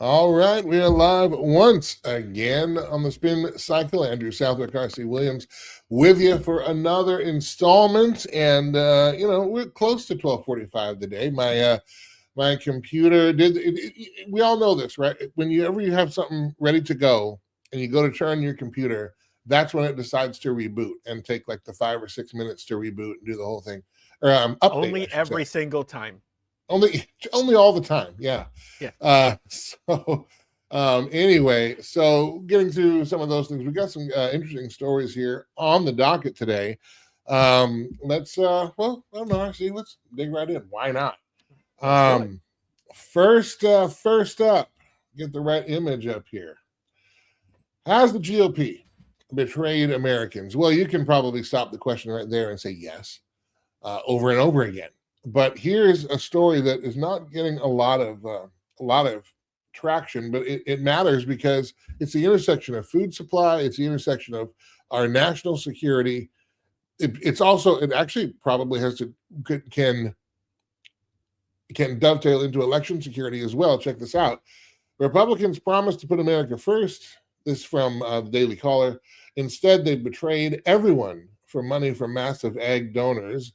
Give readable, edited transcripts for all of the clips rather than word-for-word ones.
All right, we are live once again on the Spin Cycle. Andrew Southwick, R.C. Williams, with you for another installment, and we're close to 12:45 today. My computer did. We all know this, right? Whenever you have something ready to go and you go to turn your computer, that's when it decides to reboot and take like the 5 or 6 minutes to reboot and do the whole thing, or update, I Only should say. every single time. Only all the time, yeah. Yeah. So anyway, so getting through some of those things, we got some interesting stories here on the docket today. Let's well, I don't know, actually, let's dig right in. Why not? Let's do it. Um, first up, get the right image up here. Has the GOP betrayed Americans? Well, you can probably stop the question right there and say yes, over and over again. But here's a story that is not getting a lot of traction, but it matters because it's the intersection of food supply. It's the intersection of our national security. It actually probably has to can dovetail into election security as well. Check this out. Republicans promised to put America first. This from the Daily Caller. Instead, they betrayed everyone for money from massive ag donors.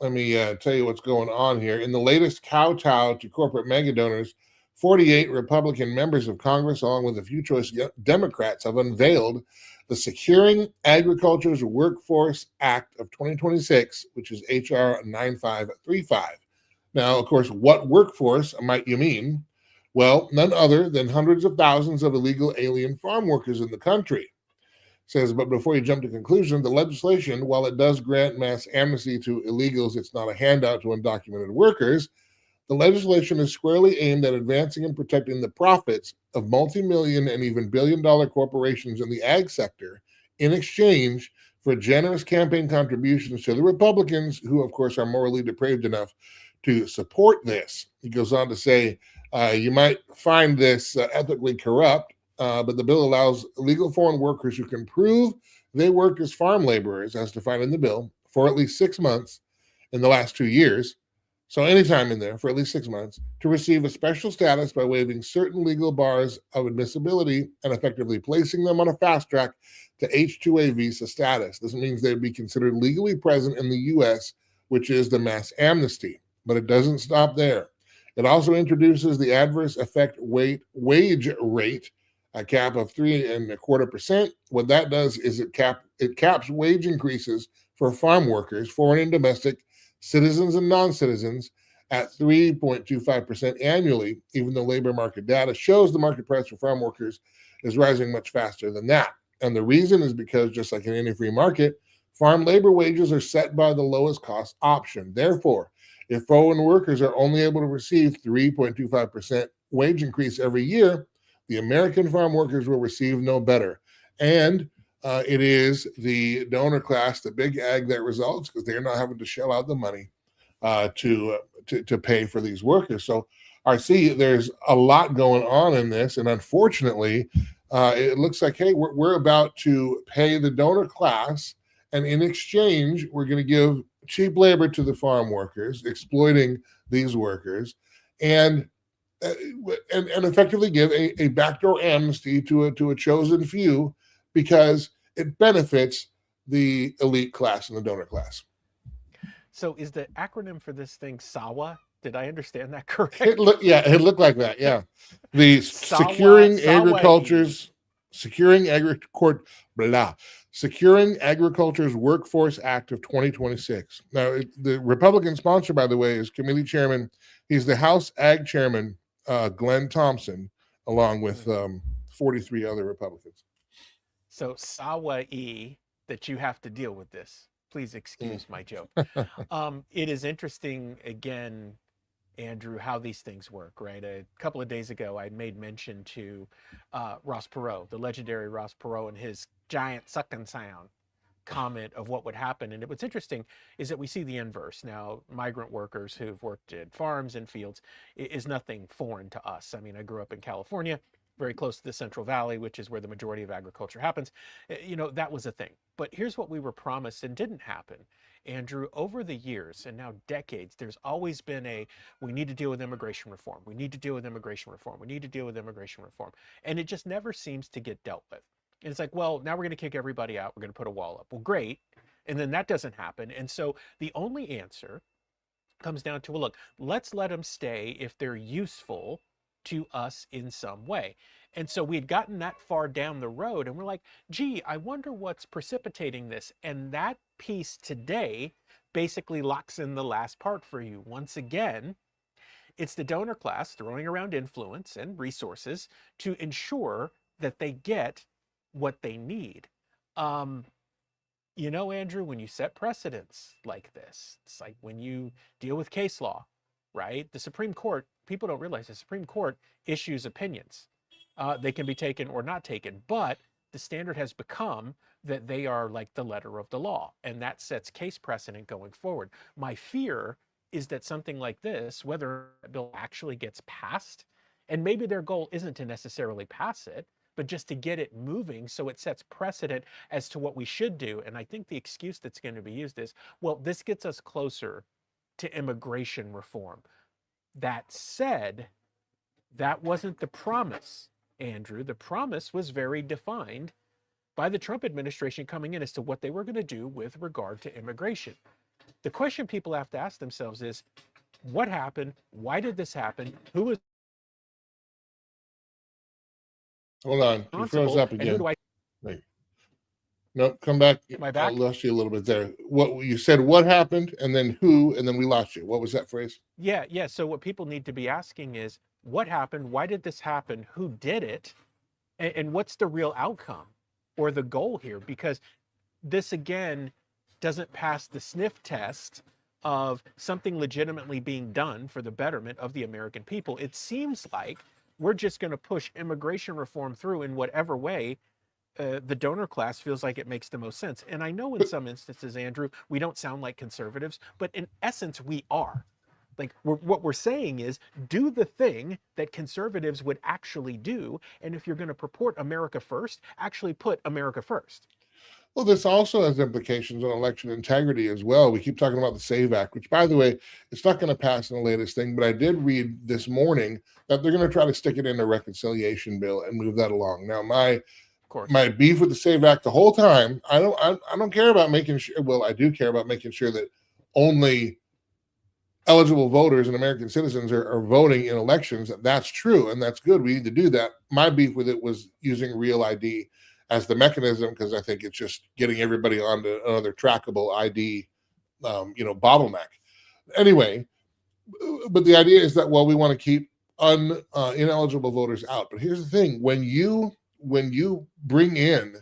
Let me tell you what's going on here. In the latest kowtow to corporate mega donors, 48 Republican members of Congress, along with a few choice Democrats, have unveiled the Securing Agriculture's Workforce Act of 2026, which is H.R. 9535. Now, of course, what workforce might you mean? Well, none other than hundreds of thousands of illegal alien farm workers in the country. Says, but before you jump to conclusion, the legislation, while it does grant mass amnesty to illegals, it's not a handout to undocumented workers. The legislation is squarely aimed at advancing and protecting the profits of multi-million and even billion-dollar corporations in the ag sector in exchange for generous campaign contributions to the Republicans, who, of course, are morally depraved enough to support this. He goes on to say, you might find this ethically corrupt, but the bill allows illegal foreign workers who can prove they worked as farm laborers, as defined in the bill, for at least 6 months in the last 2 years, so anytime in there for at least 6 months, to receive a special status by waiving certain legal bars of admissibility and effectively placing them on a fast track to H-2A visa status. This means they'd be considered legally present in the U.S., which is the mass amnesty. But it doesn't stop there. It also introduces the adverse effect wage rate, a cap of 3.25%. What that does is it caps wage increases for farm workers, foreign and domestic, citizens and non-citizens, at 3.25% annually, even though labor market data shows the market price for farm workers is rising much faster than that. And the reason is because, just like in any free market, farm labor wages are set by the lowest cost option. Therefore, if foreign workers are only able to receive 3.25% wage increase every year, the American farm workers will receive no better. And it is the donor class, the big ag, that results because they're not having to shell out the money to pay for these workers. So I see there's a lot going on in this, and unfortunately, it looks like, hey, we're about to pay the donor class, and in exchange, we're going to give cheap labor to the farm workers, exploiting these workers, and and effectively give a backdoor amnesty to a chosen few because it benefits the elite class and the donor class. So is the acronym for this thing SAWA? Did I understand that It looked like that. Yeah, the SAWA, SAWA-E. Securing Agriculture blah Securing Agriculture's Workforce Act of 2026. Now, the Republican sponsor, by the way, is committee chairman. He's the House Ag chairman, Glenn Thompson, along with 43 other Republicans. So SAWA-E, that you have to deal with this. Please excuse my joke. It is interesting, again, Andrew, how these things work, right? A couple of days ago, I made mention to Ross Perot, the legendary Ross Perot, and his giant sucking sound comment of what would happen. And what's interesting is that we see the inverse. Now, migrant workers who've worked at farms and fields is nothing foreign to us. I mean, I grew up in California, very close to the Central Valley, which is where the majority of agriculture happens. You know, that was a thing. But here's what we were promised and didn't happen. Andrew, over the years and now decades, there's always been we need to deal with immigration reform. We need to deal with immigration reform. We need to deal with immigration reform. And it just never seems to get dealt with. And it's like, well, now we're going to kick everybody out. We're going to put a wall up. Well, great. And then that doesn't happen. And so the only answer comes down to, well, look, let's let them stay if they're useful to us in some way. And so we had gotten that far down the road and we're like, gee, I wonder what's precipitating this. And that piece today basically locks in the last part for you. Once again, it's the donor class throwing around influence and resources to ensure that they get what they need. You know, Andrew, when you set precedents like this, it's like when you deal with case law, right? The Supreme Court, people don't realize the Supreme Court issues opinions. They can be taken or not taken, but the standard has become that they are like the letter of the law, and that sets case precedent going forward. My fear is that something like this, whether a bill actually gets passed, and maybe their goal isn't to necessarily pass it, but just to get it moving so it sets precedent as to what we should do. And I think the excuse that's going to be used is, well, this gets us closer to immigration reform. That said, that wasn't the promise, Andrew. The promise was very defined by the Trump administration coming in as to what they were going to do with regard to immigration. The question people have to ask themselves is, what happened? Why did this happen? Who was Hold on, you froze up and who again. do I? Wait. Nope, come back. Am I I back? lost you a little bit there. What you said? What happened, and then who, and then we lost you. What was that phrase? Yeah. So what people need to be asking is, what happened? Why did this happen? Who did it? And what's the real outcome or the goal here? Because this again doesn't pass the sniff test of something legitimately being done for the betterment of the American people. It seems like we're just going to push immigration reform through in whatever way the donor class feels like it makes the most sense. And I know in some instances, Andrew, we don't sound like conservatives, but in essence, we are. Like what we're saying is, do the thing that conservatives would actually do. And if you're going to purport America first, actually put America first. Well, this also has implications on election integrity as well. We keep talking about the SAVE Act, which, by the way, it's not going to pass in the latest thing. But I did read this morning that they're going to try to stick it in a reconciliation bill and move that along. Now, my beef with the SAVE Act the whole time, I don't care about making sure. Well, I do care about making sure that only eligible voters and American citizens are voting in elections. That's true, and that's good. We need to do that. My beef with it was using Real ID as the mechanism, because I think it's just getting everybody onto another trackable ID, bottleneck. Anyway, but the idea is that, well, we want to keep ineligible voters out. But here's the thing: when you bring in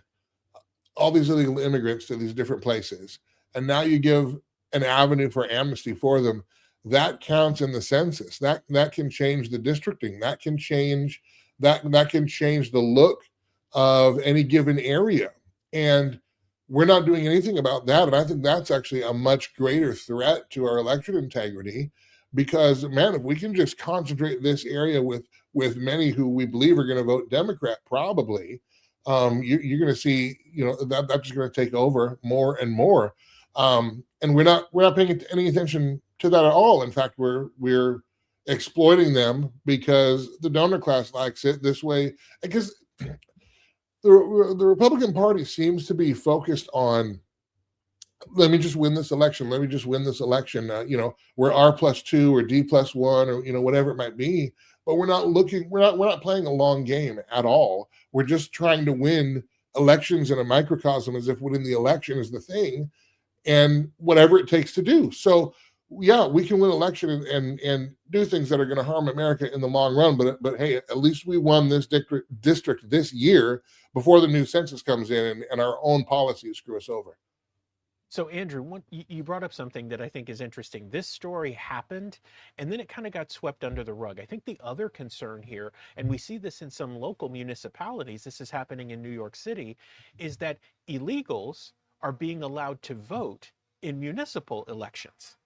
all these illegal immigrants to these different places, and now you give an avenue for amnesty for them, that counts in the census. That can change the districting. That can change the look of any given area. And we're not doing anything about that. And I think that's actually a much greater threat to our election integrity, because, man, if we can just concentrate this area with many who we believe are going to vote Democrat, probably, you're going to see, that's just going to take over more and more. And we're not paying any attention to that at all. In fact, we're exploiting them because the donor class likes it this way. Because the Republican Party seems to be focused on, let me just win this election. Let me just win this election. We're R+2 or D+1 or whatever it might be. But we're not playing a long game at all. We're just trying to win elections in a microcosm, as if winning the election is the thing, and whatever it takes to do. So yeah, we can win election and do things that are going to harm America in the long run. But hey, at least we won this district this year before the new census comes in and our own policies screw us over. So Andrew, you brought up something that I think is interesting. This story happened, and then it kind of got swept under the rug. I think the other concern here, and we see this in some local municipalities, this is happening in New York City, is that illegals are being allowed to vote in municipal elections,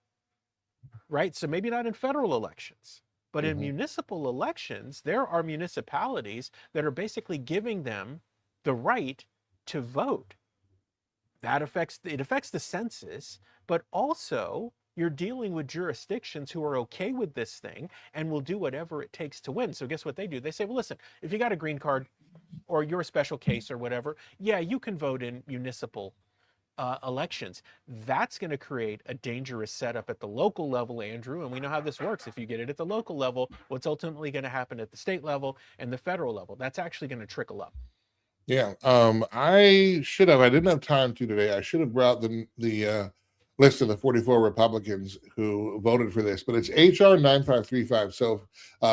right? So maybe not in federal elections, but in municipal elections, there are municipalities that are basically giving them the right to vote. That affects the census, but also you're dealing with jurisdictions who are okay with this thing and will do whatever it takes to win. So guess what they do? They say, well, listen, if you got a green card or you're a special case or whatever, yeah, you can vote in municipal elections. That's going to create a dangerous setup at the local level, Andrew. And we know how this works. If you get it at the local level, what's ultimately going to happen at the state level and the federal level? That's actually going to trickle up. Yeah, I didn't have time to today. I should have brought the list of the 44 Republicans who voted for this, but it's HR 9535. So,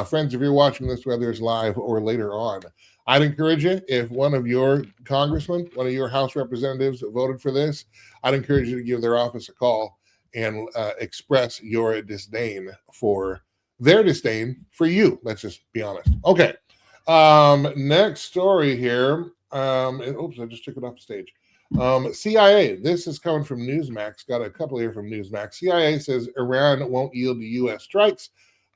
friends, if you're watching this, whether it's live or later on, I'd encourage you, if one of your congressmen, one of your House representatives voted for this, I'd encourage you to give their office a call and express your disdain for their disdain for you. Let's just be honest. Okay. Next story here. Oops, I just took it off the stage. CIA, this is coming from Newsmax. Got a couple here from Newsmax. CIA says Iran won't yield to U.S. strikes.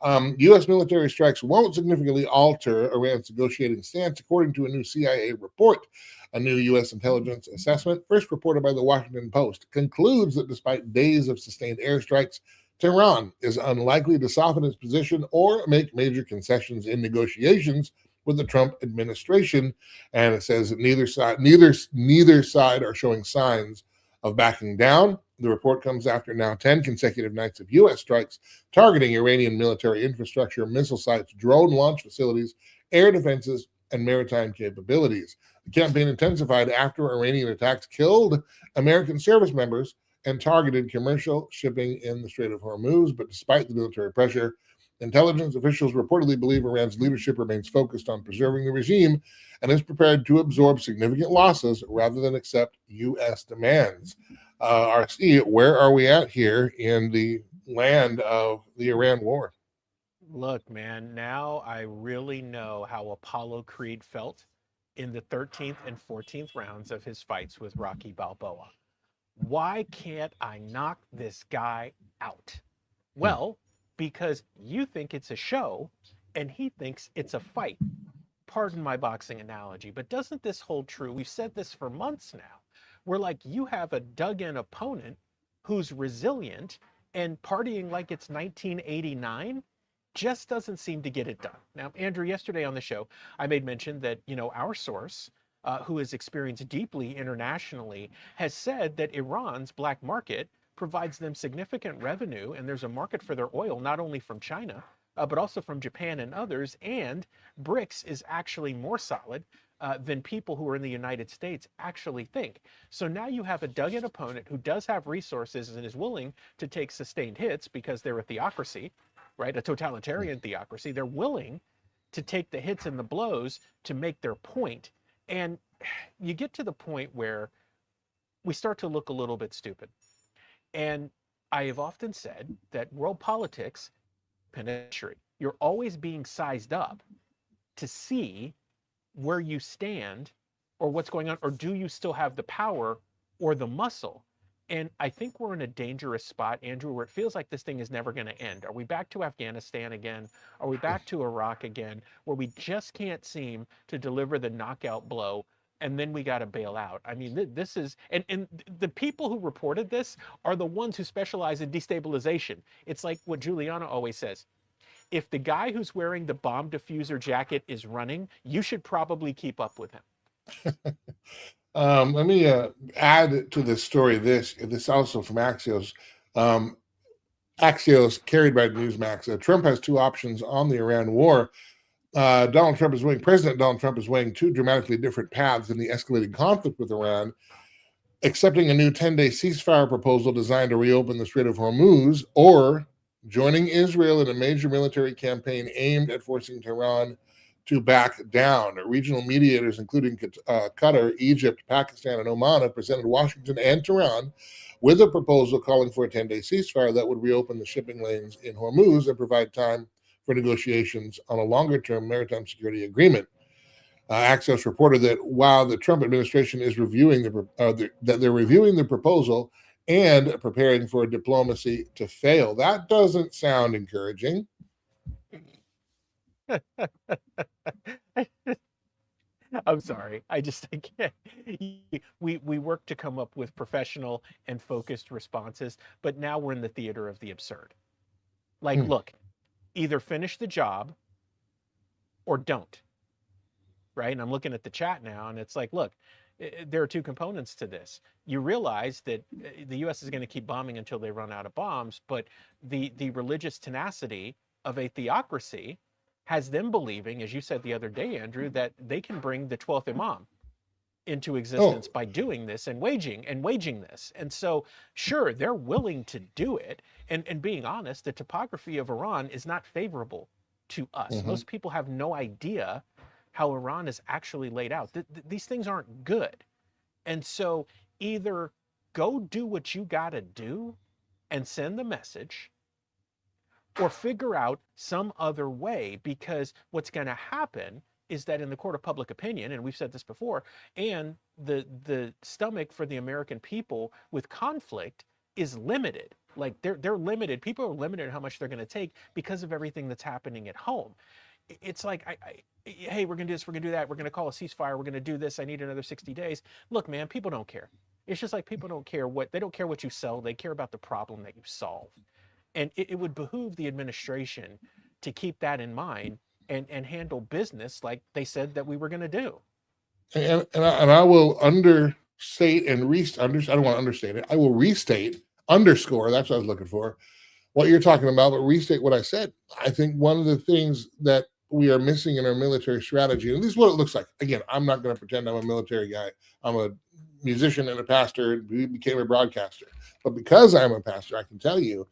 U.S. military strikes won't significantly alter Iran's negotiating stance, according to a new CIA report. A new U.S. intelligence assessment, first reported by the Washington Post, concludes that despite days of sustained airstrikes, Tehran is unlikely to soften its position or make major concessions in negotiations with the Trump administration. And it says that neither side are showing signs of backing down. The report comes after now 10 consecutive nights of U.S. strikes targeting Iranian military infrastructure, missile sites, drone launch facilities, air defenses, and maritime capabilities. The campaign intensified after Iranian attacks killed American service members and targeted commercial shipping in the Strait of Hormuz. But despite the military pressure, intelligence officials reportedly believe Iran's leadership remains focused on preserving the regime and is prepared to absorb significant losses rather than accept U.S. demands. RC, where are we at here in the land of the Iran war? Look, man, now I really know how Apollo Creed felt in the 13th and 14th rounds of his fights with Rocky Balboa. Why can't I knock this guy out? Well, because you think it's a show and he thinks it's a fight. Pardon my boxing analogy, but doesn't this hold true? We've said this for months now. We're like, you have a dug in opponent who's resilient and partying like it's 1989 just doesn't seem to get it done. Now, Andrew, yesterday on the show, I made mention that, our source, who is experienced deeply internationally, has said that Iran's black market provides them significant revenue, and there's a market for their oil, not only from China, but also from Japan and others. And BRICS is actually more solid than people who are in the United States actually think. So now you have a dug-in opponent who does have resources and is willing to take sustained hits because they're a theocracy, right? A totalitarian theocracy. They're willing to take the hits and the blows to make their point. And you get to the point where we start to look a little bit stupid. And I have often said that world politics, penitentiary, you're always being sized up to see where you stand or what's going on, or do you still have the power or the muscle? And I think we're in a dangerous spot, Andrew, where it feels like this thing is never going to end. Are we back to Afghanistan again? Are we back to Iraq again, where we just can't seem to deliver the knockout blow and then we got to bail out? I mean, this is, and the people who reported this are the ones who specialize in destabilization. It's like what Juliana always says. If the guy who's wearing the bomb diffuser jacket is running, you should probably keep up with him. Let me add to this story this also from Axios. Axios carried by Newsmax. Trump has two options on the Iran war. President Donald Trump is weighing two dramatically different paths in the escalating conflict with Iran, accepting a new 10-day ceasefire proposal designed to reopen the Strait of Hormuz, or joining Israel in a major military campaign aimed at forcing Tehran to back down. Regional mediators, including Qatar, Egypt, Pakistan, and Oman, have presented Washington and Tehran with a proposal calling for a 10-day ceasefire that would reopen the shipping lanes in Hormuz and provide time for negotiations on a longer-term maritime security agreement. Axios reported that while the Trump administration is reviewing that they're reviewing the proposal and preparing for diplomacy to fail. That doesn't sound encouraging. I'm sorry. I can't. We work to come up with professional and focused responses, but now we're in the theater of the absurd. Like, Hmm. look, either finish the job or don't, right? And I'm looking at the chat now, and it's like, look, there are two components to this. You realize that the U.S. is going to keep bombing until they run out of bombs, but the religious tenacity of a theocracy has them believing, as you said the other day, Andrew, that they can bring the 12th Imam into Oh, existence by doing this and waging this. And so, sure, they're willing to do it. And being honest, the topography of Iran is not favorable to us. mhm. Most people have no idea how Iran is actually laid out. These things aren't good. And so, either go do what you got to do and send the message, or figure out some other way, because what's going to happen is that in the court of public opinion, and we've said this before, and the stomach for the American people with conflict is limited. Like, they're limited. People are limited in how much they're going to take because of everything that's happening at home. It's like, hey, we're going to do this, we're going to do that, we're going to call a ceasefire, we're going to do this, I need another 60 days. Look, man, people don't care. It's just like people don't care what, they don't care what you sell, they care about the problem that you solve. And it would behoove the administration to keep that in mind and handle business like they said that we were going to do. And I will understate and I don't want to understate it. I will restate, underscore. That's what I was looking for. What you're talking about, but restate what I said. I think one of the things that we are missing in our military strategy, and this is what it looks like. Again, I'm not going to pretend I'm a military guy. I'm a musician and a pastor. We became a broadcaster, but because I'm a pastor, I can tell you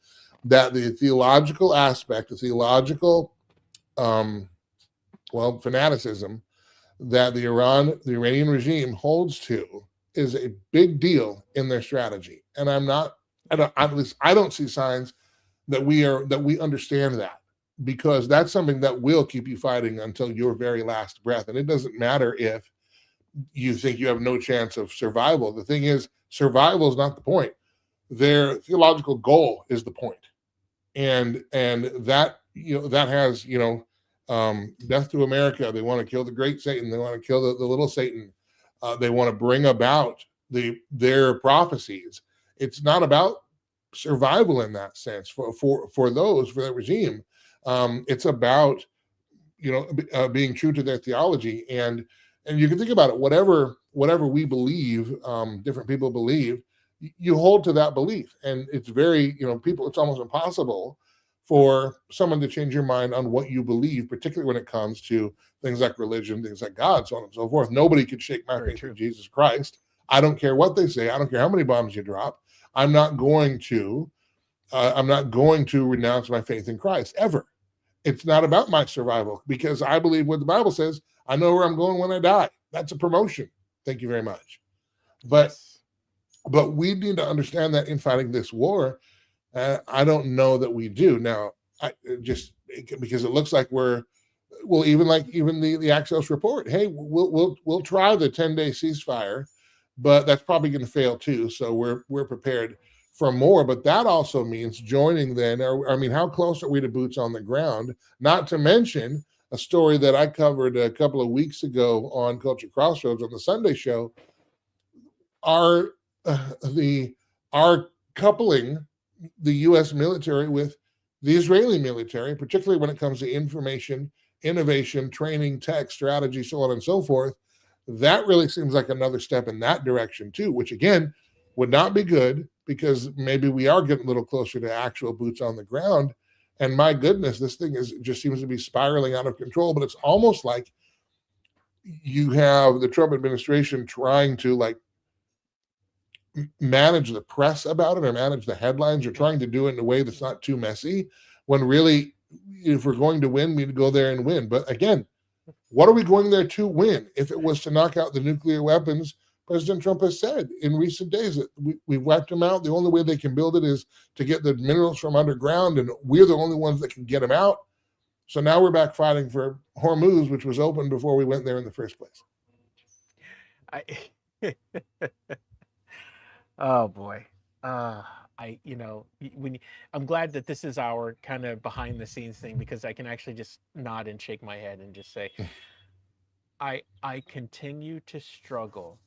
that the theological aspect, the theological, um, fanaticism that the Iranian regime holds to is a big deal in their strategy. And at least I don't see signs that we understand that, because that's something that will keep you fighting until your very last breath. And it doesn't matter if you think you have no chance of survival. The thing is, survival is not the point. Their theological goal is the point. And that, that has, death to America. They want to kill the great Satan. They want to kill the little Satan. They want to bring about their prophecies. It's not about survival in that sense for that regime. It's about, being true to their theology. And you can think about it, whatever we believe, different people believe, you hold to that belief. And it's very, people, it's almost impossible for someone to change your mind on what you believe, particularly when it comes to things like religion, things like God, so on and so forth. Nobody could shake my Very faith in true. Jesus Christ. I don't care what they say. I don't care how many bombs you drop. I'm not going to renounce my faith in Christ ever. It's not about my survival, because I believe what the Bible says. I know where I'm going when I die. That's a promotion. Thank you very much. But Yes. but we need to understand that in fighting this war, I don't know that we do now. I just because it looks like even the Axios report. Hey, we'll try the 10-day ceasefire, but that's probably going to fail too. So we're prepared for more. But that also means joining. Then, I mean, how close are we to boots on the ground? Not to mention a story that I covered a couple of weeks ago on Culture Crossroads on the Sunday show. Our the our coupling the U.S. military with the Israeli military, particularly when it comes to information, innovation, training, tech, strategy, so on and so forth. That really seems like another step in that direction too, which again would not be good, because maybe we are getting a little closer to actual boots on the ground. And my goodness, this thing just seems to be spiraling out of control. But it's almost like you have the Trump administration trying to manage the press about it or manage the headlines. You're trying to do it in a way that's not too messy, when really, if we're going to win, we need to go there and win. But again, what are we going there to win? If it was to knock out the nuclear weapons, President Trump has said in recent days that we've wiped them out. The only way they can build it is to get the minerals from underground, and we're the only ones that can get them out. So now we're back fighting for Hormuz, which was open before we went there in the first place. I Oh boy. Uh, when I'm glad that this is our kind of behind the scenes thing, because I can actually just nod and shake my head and just say, I continue to struggle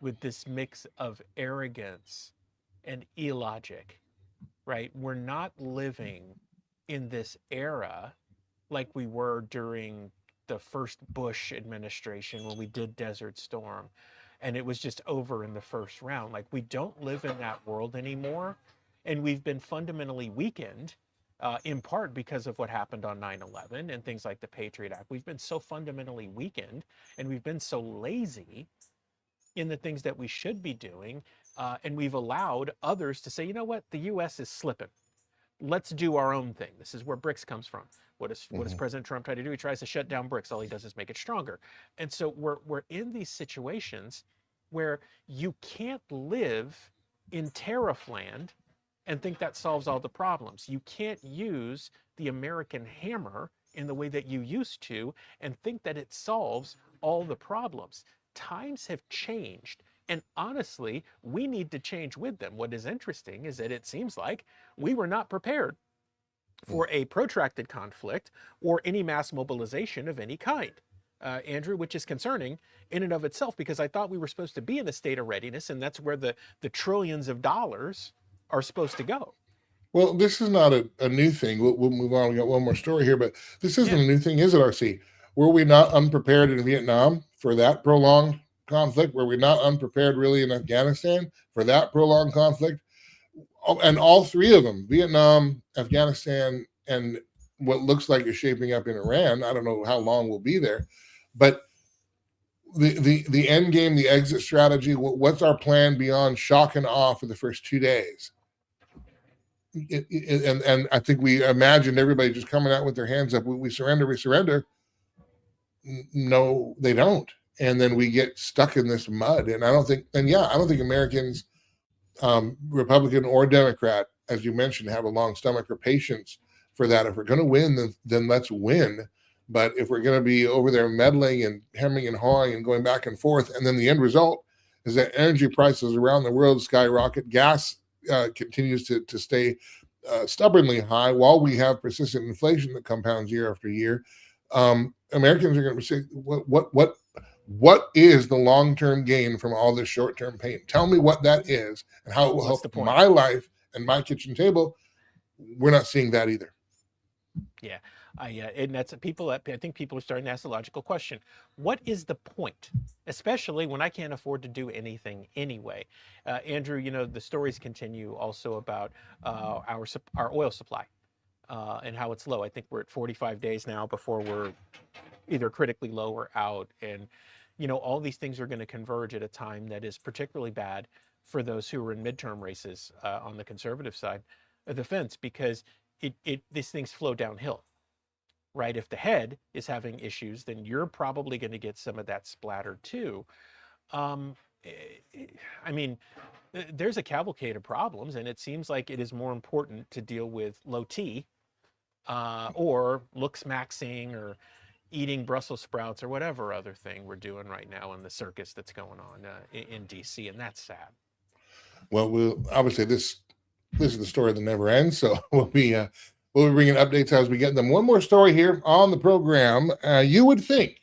with this mix of arrogance and illogic, right? We're not living in this era like we were during the first Bush administration when we did Desert Storm and it was just over in the first round. Like, we don't live in that world anymore. And we've been fundamentally weakened, in part because of what happened on 9/11 and things like the Patriot Act. We've been so fundamentally weakened and we've been so lazy in the things that we should be doing. And we've allowed others to say, you know what, the US is slipping. Let's do our own thing. This is where BRICS comes from. What does President Trump try to do? He tries to shut down BRICS. All he does is make it stronger. And so we're in these situations where you can't live in tariff land and think that solves all the problems. You can't use the American hammer in the way that you used to and think that it solves all the problems. Times have changed. And honestly, we need to change with them. What is interesting is that it seems like we were not prepared for a protracted conflict or any mass mobilization of any kind, Andrew, which is concerning in and of itself, because I thought we were supposed to be in a state of readiness, and that's where the trillions of dollars are supposed to go. Well, this is not a new thing. We'll move on. We got one more story here, but this isn't a new thing, is it, RC? Were we not unprepared in Vietnam for that prolonged conflict? Were we not unprepared really in Afghanistan for that prolonged conflict? And all three of them, Vietnam, Afghanistan, and what looks like is shaping up in Iran. I don't know how long we'll be there, but the end game, the exit strategy, what's our plan beyond shock and awe for the first 2 days? And I think we imagined everybody just coming out with their hands up. We surrender, we surrender. No, they don't. And then we get stuck in this mud. And I don't think Americans, Republican or Democrat, as you mentioned, have a long stomach or patience for that. If we're going to win, then let's win. But if we're going to be over there meddling and hemming and hawing and going back and forth, and then the end result is that energy prices around the world skyrocket, gas continues to stay stubbornly high while we have persistent inflation that compounds year after year. Americans are going to say, what is the long-term gain from all this short-term pain? Tell me what that is and how it will help my life and my kitchen table. We're not seeing that either. Yeah. And that's I think people are starting to ask the logical question. What is the point? Especially when I can't afford to do anything anyway. Andrew, the stories continue also about our oil supply and how it's low. I think we're at 45 days now before we're either critically low or out. And, all these things are going to converge at a time that is particularly bad for those who are in midterm races on the conservative side of the fence, because these things flow downhill. Right? If the head is having issues, then you're probably going to get some of that splatter too. There's a cavalcade of problems, and it seems like it is more important to deal with low T or looks maxing or eating Brussels sprouts or whatever other thing we're doing right now in the circus that's going on in DC, and that's sad. Well, obviously this is the story that never ends, so we'll be bringing updates as we get them. One more story here on the program. You would think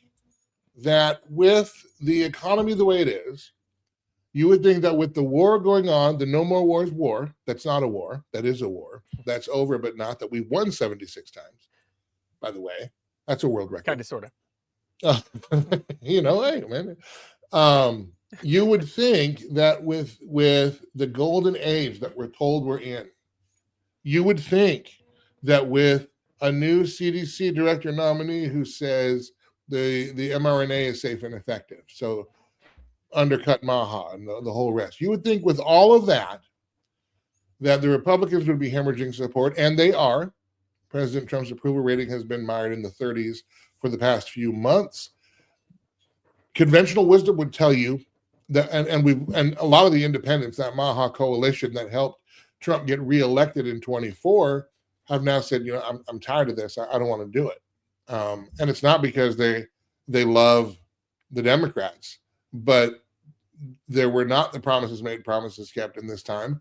that with the economy the way it is, you would think that with the war going on, the No More Wars war, that's not a war, that is a war, that's over but not, that we've won 76 times, by the way. That's a world record. Kind of, sort of. Hey, man. You would think that with the golden age that we're told we're in, you would think that with a new CDC director nominee who says the mRNA is safe and effective, so undercut MAHA and the whole rest, you would think with all of that the Republicans would be hemorrhaging support, and they are. President Trump's approval rating has been mired in the 30s for the past few months. Conventional wisdom would tell you that, and a lot of the independents, that MAHA coalition that helped Trump get reelected in 24, have now said, I'm tired of this. I don't want to do it. And it's not because they love the Democrats, but there were not the promises made, promises kept in this time,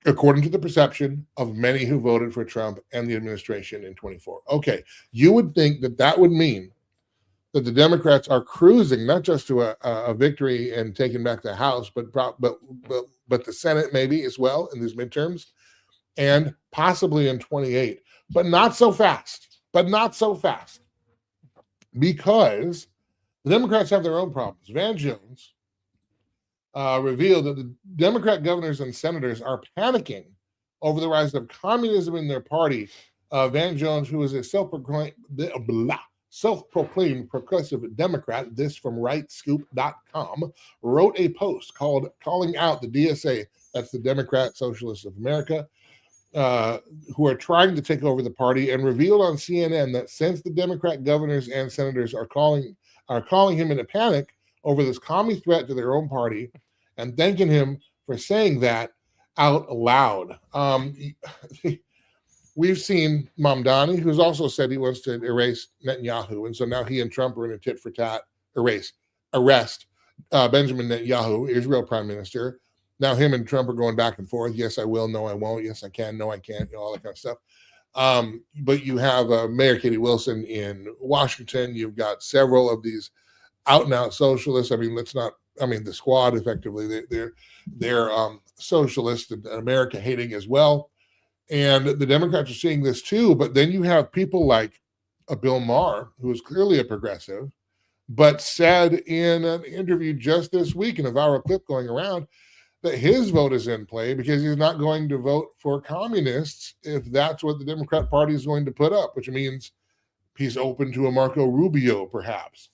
according to the perception of many who voted for Trump and the administration in 24. Okay, you would think that would mean that the Democrats are cruising not just to a victory and taking back the House, but the Senate maybe as well in these midterms, and possibly in 28, but not so fast. But not so fast, because the Democrats have their own problems. Van Jones revealed that the Democrat governors and senators are panicking over the rise of communism in their party. Van Jones, who is a self-proclaimed progressive Democrat, this from rightscoop.com, wrote a post calling out the DSA, that's the Democrat Socialists of America, who are trying to take over the party, and revealed on CNN that since the Democrat governors and senators are calling him in a panic over this commie threat to their own party, and thanking him for saying that out loud. We've seen Mamdani, who's also said he wants to erase Netanyahu, and so now he and Trump are in a tit for tat arrest Benjamin Netanyahu, Israel prime minister. Now him and Trump are going back and forth. Yes, I will. No, I won't. Yes, I can. No, I can't. All that kind of stuff. But you have Mayor Katie Wilson in Washington. You've got several of these out and out socialists. I mean, the squad effectively, they're socialist and America hating as well. And the Democrats are seeing this too. But then you have people like Bill Maher, who is clearly a progressive, but said in an interview just this week in a viral clip going around that his vote is in play because he's not going to vote for communists if that's what the Democrat Party is going to put up, which means he's open to a Marco Rubio, perhaps.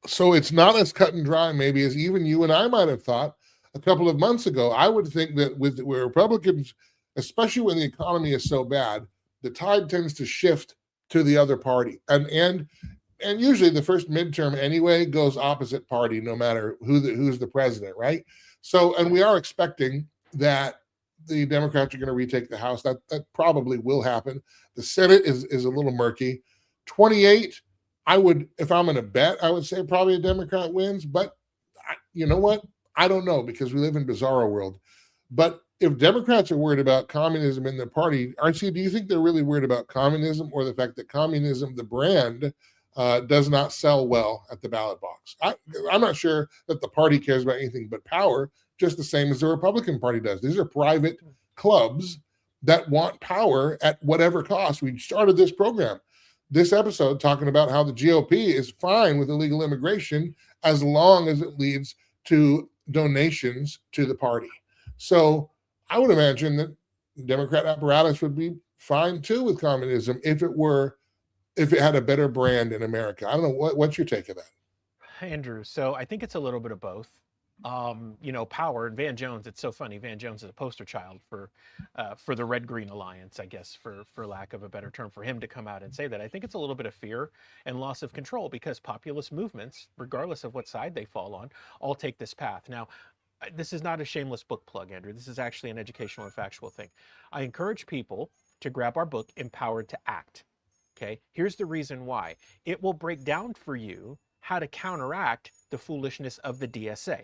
So it's not as cut and dry maybe as even you and I might have thought a couple of months ago. I would think that with Republicans, especially when the economy is so bad, the tide tends to shift to the other party. And usually the first midterm anyway goes opposite party, no matter who's the president, right? So, and we are expecting that the Democrats are going to retake the House. That probably will happen. The Senate is a little murky. 28, I would, if I'm going to bet, I would say probably a Democrat wins. But you know what? I don't know, because we live in bizarro world. But if Democrats are worried about communism in their party, RC, do you think they're really worried about communism, or the fact that communism, the brand, does not sell well at the ballot box? I'm not sure that the party cares about anything but power, just the same as the Republican Party does. These are private clubs that want power at whatever cost. We started this program, this episode, talking about how the GOP is fine with illegal immigration as long as it leads to donations to the party. So I would imagine that the Democrat apparatus would be fine too with communism if it had a better brand in America. I don't know. What's your take of that? Andrew, so I think it's a little bit of both. Power, and Van Jones, it's so funny. Van Jones is a poster child for the Red-Green Alliance, I guess, for lack of a better term, for him to come out and say that. I think it's a little bit of fear and loss of control, because populist movements, regardless of what side they fall on, all take this path. Now, this is not a shameless book plug, Andrew. This is actually an educational and factual thing. I encourage people to grab our book, Empowered to Act. Okay, here's the reason why. It will break down for you how to counteract the foolishness of the DSA.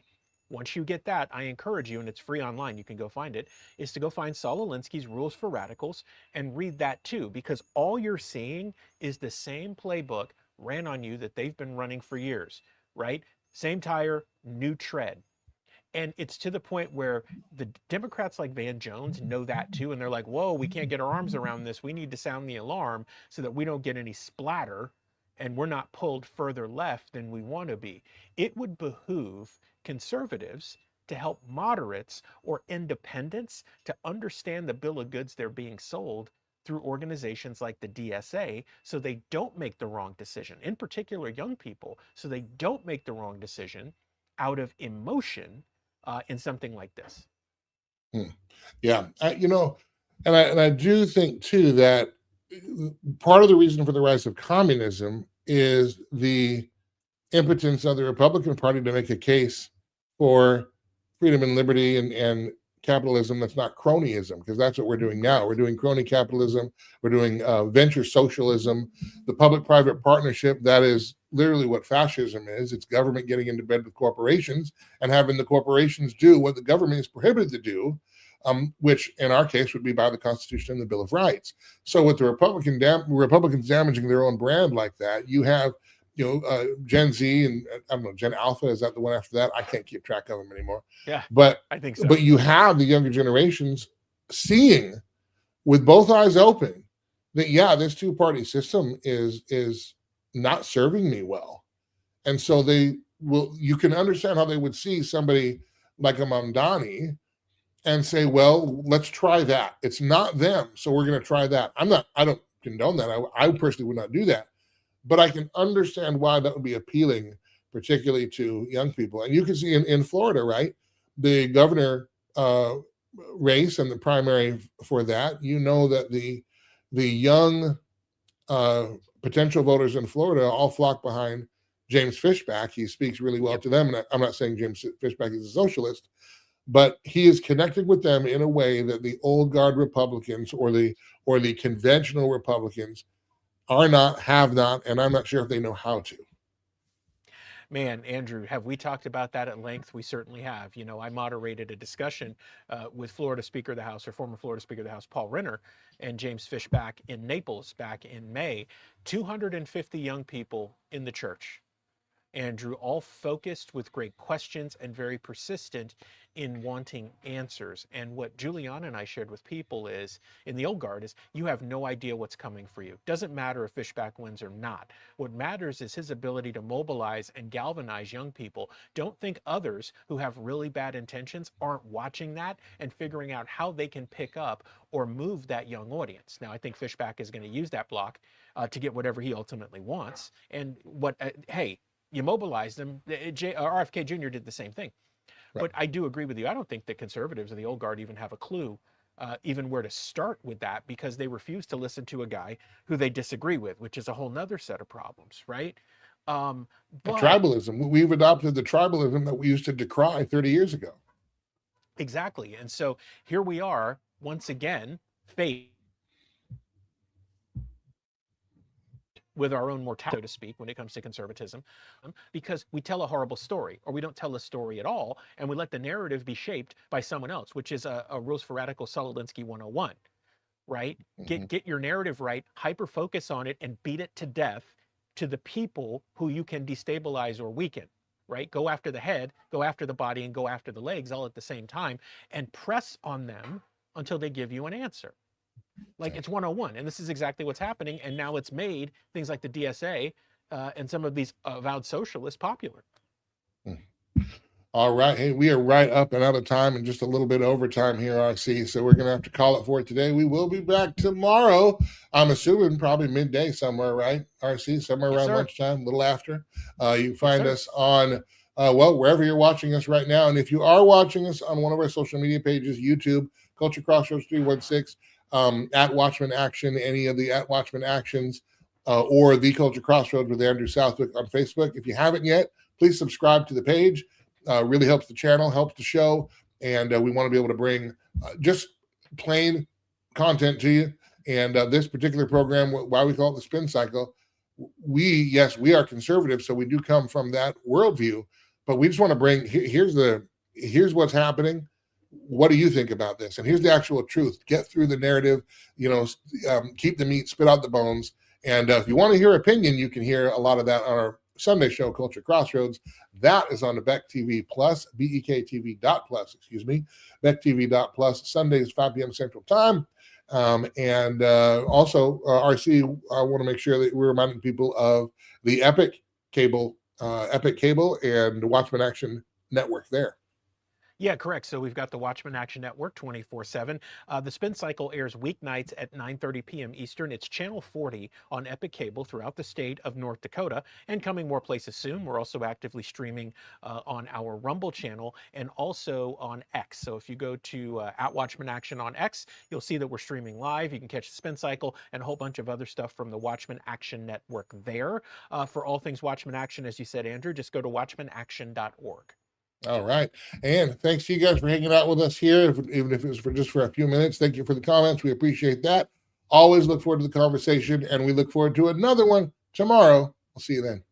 Once you get that, I encourage you, and it's free online, you can go find it, is to go find Saul Alinsky's Rules for Radicals and read that too, because all you're seeing is the same playbook ran on you that they've been running for years, right? Same tire, new tread. And it's to the point where the Democrats like Van Jones know that too. And they're like, whoa, we can't get our arms around this. We need to sound the alarm so that we don't get any splatter and we're not pulled further left than we want to be. It would behoove conservatives to help moderates or independents to understand the bill of goods they're being sold through organizations like the DSA, so they don't make the wrong decision, in particular young people, so they don't make the wrong decision out of emotion in something like this. Yeah, and I do think too that part of the reason for the rise of communism is the impotence of the Republican Party to make a case for freedom and liberty and capitalism that's not cronyism, because that's what we're doing now. We're doing crony capitalism. We're doing venture socialism, the public-private partnership. That is literally what fascism is. It's government getting into bed with corporations and having the corporations do what the government is prohibited to do, which in our case would be by the Constitution and the Bill of Rights. So with the Republicans damaging their own brand like that, you have Gen Z and I don't know, Gen Alpha, is that the one after that? I can't keep track of them anymore. Yeah, but I think so. But you have the younger generations seeing with both eyes open that this two-party system is not serving me well, and so you can understand how they would see somebody like a Mamdani and say, well, let's try that. It's not them, so we're going to try that. I don't condone that. I personally would not do that, but I can understand why that would be appealing, particularly to young people. And you can see in Florida, right, the governor race and the primary for that, that the young potential voters in Florida all flock behind James Fishback. He speaks really well to them. And I'm not saying James Fishback is a socialist, but he is connected with them in a way that the old guard Republicans or the conventional Republicans are not, have not, and I'm not sure if they know how to. Man, Andrew, have we talked about that at length? We certainly have. I moderated a discussion with Florida Speaker of the House, or former Florida Speaker of the House, Paul Renner, and James Fishback in Naples back in May. 250 young people in the church, Andrew, all focused with great questions and very persistent in wanting answers. And what Juliana and I shared with people is, in the old guard, is you have no idea what's coming for you. Doesn't matter if Fishback wins or not. What matters is his ability to mobilize and galvanize young people. Don't think others who have really bad intentions aren't watching that and figuring out how they can pick up or move that young audience. Now, I think Fishback is going to use that block to get whatever he ultimately wants. And hey, you mobilized them. RFK Jr. did the same thing. Right. But I do agree with you. I don't think the conservatives or the old guard even have a clue even where to start with that, because they refuse to listen to a guy who they disagree with, which is a whole nother set of problems, right? But tribalism. We've adopted the tribalism that we used to decry 30 years ago. Exactly. And so here we are, once again, faced with our own mortality, so to speak, when it comes to conservatism, because we tell a horrible story, or we don't tell a story at all, and we let the narrative be shaped by someone else, which is a rules for radical Solinsky 101, right? Mm-hmm. Get your narrative right, hyper focus on it, and beat it to death to the people who you can destabilize or weaken, right? Go after the head, go after the body, and go after the legs all at the same time, and press on them until they give you an answer. Like, it's 101, and this is exactly what's happening, and now it's made things like the DSA and some of these avowed socialists popular. All right. Hey, we are right up and out of time and just a little bit overtime here, RC, so we're going to have to call it for today. We will be back tomorrow. I'm assuming probably midday somewhere, right, RC? Somewhere around lunchtime, a little after. You can find us on, wherever you're watching us right now. And if you are watching us on one of our social media pages, YouTube, Culture Crossroads 316, at Watchman Action, any of the at Watchman Actions, or The Culture Crossroads with Andrew Southwick on Facebook. If you haven't yet, please subscribe to the page. Really helps the channel, helps the show, and we want to be able to bring just plain content to you. And this particular program, why we call it the Spin Cycle, we are conservative, so we do come from that worldview, but we just want to bring, here's what's happening. What do you think about this? And here's the actual truth. Get through the narrative, keep the meat, spit out the bones. And if you want to hear opinion, you can hear a lot of that on our Sunday show, Culture Crossroads. That is on the Beck TV Plus, BEKTV.plus, BeckTV.plus, Sundays, 5 p.m. Central Time. And also, RC, I want to make sure that we're reminding people of the Epic Cable and Watchman Action Network there. Yeah, correct. So we've got the Watchman Action Network 24/7. The Spin Cycle airs weeknights at 9:30 p.m. Eastern. It's channel 40 on Epic Cable throughout the state of North Dakota, and coming more places soon. We're also actively streaming on our Rumble channel and also on X. So if you go to at Watchman Action on X, you'll see that we're streaming live. You can catch the Spin Cycle and a whole bunch of other stuff from the Watchman Action Network there. For all things Watchman Action, as you said, Andrew, just go to watchmanaction.org. All right. And thanks to you guys for hanging out with us here, even if it was for a few minutes. Thank you for the comments. We appreciate that. Always look forward to the conversation, and we look forward to another one tomorrow. We'll see you then.